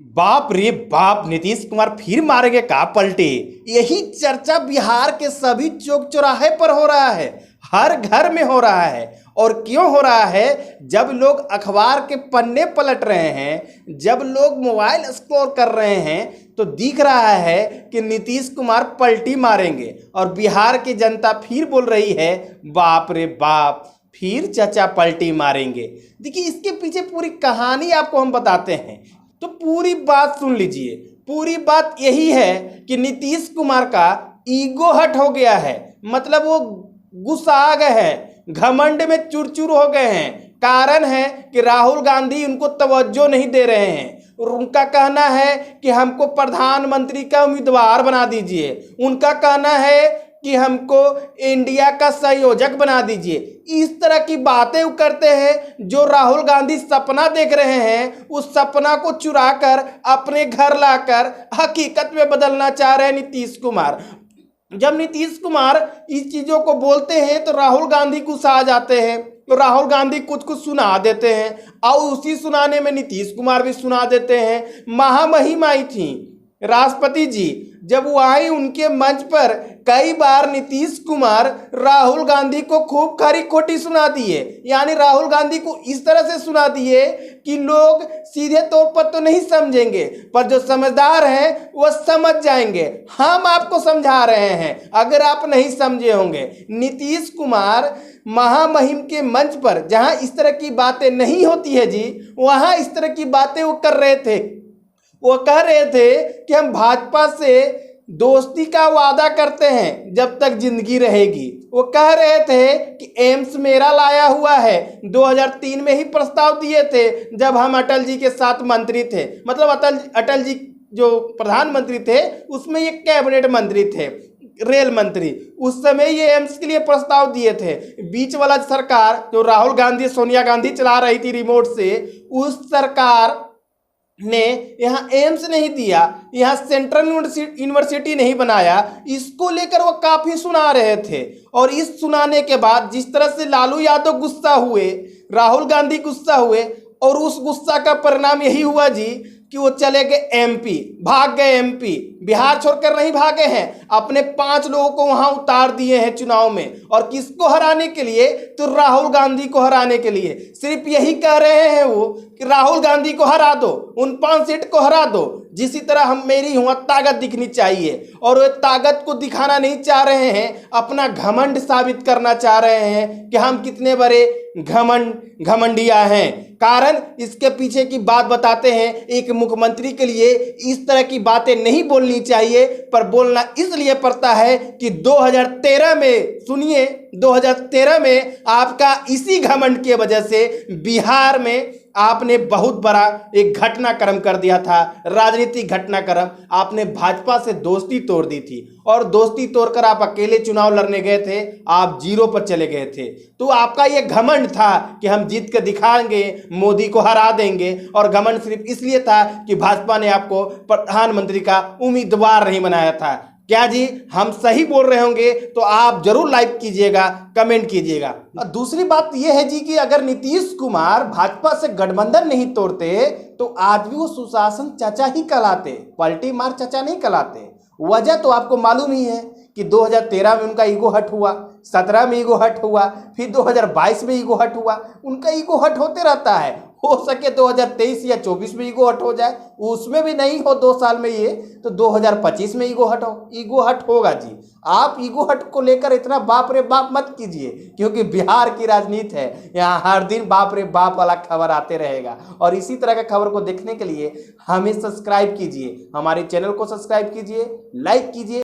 बाप रे बाप, नीतीश कुमार फिर मारेंगे का पलटे। यही चर्चा बिहार के सभी चौक चौराहे पर हो रहा है, हर घर में हो रहा है। और क्यों हो रहा है? जब लोग अखबार के पन्ने पलट रहे हैं, जब लोग मोबाइल एक्सप्लोर कर रहे हैं, तो दिख रहा है कि नीतीश कुमार पलटी मारेंगे। और बिहार की जनता फिर बोल रही है बाप रे बाप, फिर चाचा पलटी मारेंगे। देखिए, इसके पीछे पूरी कहानी आपको हम बताते हैं, तो पूरी बात सुन लीजिए। पूरी बात यही है कि नीतीश कुमार का ईगो हट हो गया है, मतलब वो गुस्सा आ गए हैं, घमंड में चूर हो गए हैं। कारण है कि राहुल गांधी उनको तवज्जो नहीं दे रहे हैं। और उनका कहना है कि हमको प्रधानमंत्री का उम्मीदवार बना दीजिए, उनका कहना है कि हमको इंडिया का संयोजक बना दीजिए। इस तरह की बातें वो करते हैं। जो राहुल गांधी सपना देख रहे हैं, उस सपना को चुरा कर अपने घर लाकर हकीकत में बदलना चाह रहे हैं नीतीश कुमार। जब नीतीश कुमार इस चीज़ों को बोलते हैं तो राहुल गांधी गुस्सा आ जाते हैं, तो राहुल गांधी कुछ कुछ सुना देते हैं, और उसी सुनाने में नीतीश कुमार भी सुना देते हैं। महामहिम आई थी राष्ट्रपति जी, जब वो आई उनके मंच पर कई बार नीतीश कुमार राहुल गांधी को खूब खरी खोटी सुना दिए। यानी राहुल गांधी को इस तरह से सुना दिए कि लोग सीधे तौर पर तो नहीं समझेंगे, पर जो समझदार हैं वो समझ जाएंगे। हम आपको समझा रहे हैं, अगर आप नहीं समझे होंगे। नीतीश कुमार महामहिम के मंच पर जहां इस तरह की बातें नहीं होती है जी, वहां इस तरह की बातें वो कर रहे थे। वो कह रहे थे कि हम भाजपा से दोस्ती का वादा करते हैं जब तक जिंदगी रहेगी। वो कह रहे थे कि एम्स मेरा लाया हुआ है। 2003 में ही प्रस्ताव दिए थे जब हम अटल जी के साथ मंत्री थे, मतलब अटल जी जो प्रधानमंत्री थे उसमें ये कैबिनेट मंत्री थे, रेल मंत्री। उस समय ये एम्स के लिए प्रस्ताव दिए थे। बीच वाला सरकार जो राहुल गांधी सोनिया गांधी चला रही थी रिमोट से, उस सरकार ने यहाँ एम्स नहीं दिया, यहाँ सेंट्रल यूनिवर्सिटी नहीं बनाया। इसको लेकर वो काफ़ी सुना रहे थे। और इस सुनाने के बाद जिस तरह से लालू यादव गुस्सा हुए, राहुल गांधी गुस्सा हुए, और उस गुस्सा का परिणाम यही हुआ जी कि वो चले गए एमपी, भाग गए एमपी। बिहार छोड़कर नहीं भागे हैं, अपने 5 लोगों को वहां उतार दिए हैं चुनाव में। और किसको हराने के लिए? तो राहुल गांधी को हराने के लिए। सिर्फ यही कह रहे हैं वो कि राहुल गांधी को हरा दो, उन 5 सीट को हरा दो। जिसी तरह हम मेरी हुआ ताकत दिखनी चाहिए, और वे ताकत को दिखाना नहीं चाह रहे हैं, अपना घमंड साबित करना चाह रहे हैं कि हम कितने बड़े घमंडिया हैं। कारण इसके पीछे की बात बताते हैं। एक मुख्यमंत्री के लिए इस तरह की बातें नहीं बोलनी चाहिए, पर बोलना इसलिए पड़ता है कि 2013 में, सुनिए, 2013 में आपका इसी घमंड की वजह से बिहार में आपने बहुत बड़ा एक घटनाक्रम कर दिया था, राजनीतिक घटनाक्रम। आपने भाजपा से दोस्ती तोड़ दी थी, और दोस्ती तोड़कर आप अकेले चुनाव लड़ने गए थे, आप 0 पर चले गए थे। तो आपका ये घमंड था कि हम जीत कर दिखाएंगे, मोदी को हरा देंगे। और घमंड सिर्फ इसलिए था कि भाजपा ने आपको प्रधानमंत्री का उम्मीदवार नहीं बनाया था। क्या जी हम सही बोल रहे होंगे? तो आप जरूर लाइक कीजिएगा, कमेंट कीजिएगा। और दूसरी बात यह है जी कि अगर नीतीश कुमार भाजपा से गठबंधन नहीं तोड़ते तो आज भी वो सुशासन चाचा ही कहलाते, पलटी मार चाचा नहीं कहलाते। वजह तो आपको मालूम ही है कि 2013 में उनका ईगो हट हुआ, 17 में ईगो हट हुआ, फिर 2022 में ईगो हट हुआ। उनका ईगो हट होते रहता है। हो सके 2023 या 24 में ईगो हट हो जाए, उसमें भी नहीं हो 2 साल में ये, तो 2025 में ईगो हट होगा जी। आप ईगो हट को लेकर इतना बाप रे बाप मत कीजिए, क्योंकि बिहार की राजनीति है, यहाँ हर दिन बाप रे बाप वाला खबर आते रहेगा। और इसी तरह का खबर को देखने के लिए हमें सब्सक्राइब कीजिए, हमारे चैनल को सब्सक्राइब कीजिए, लाइक कीजिए।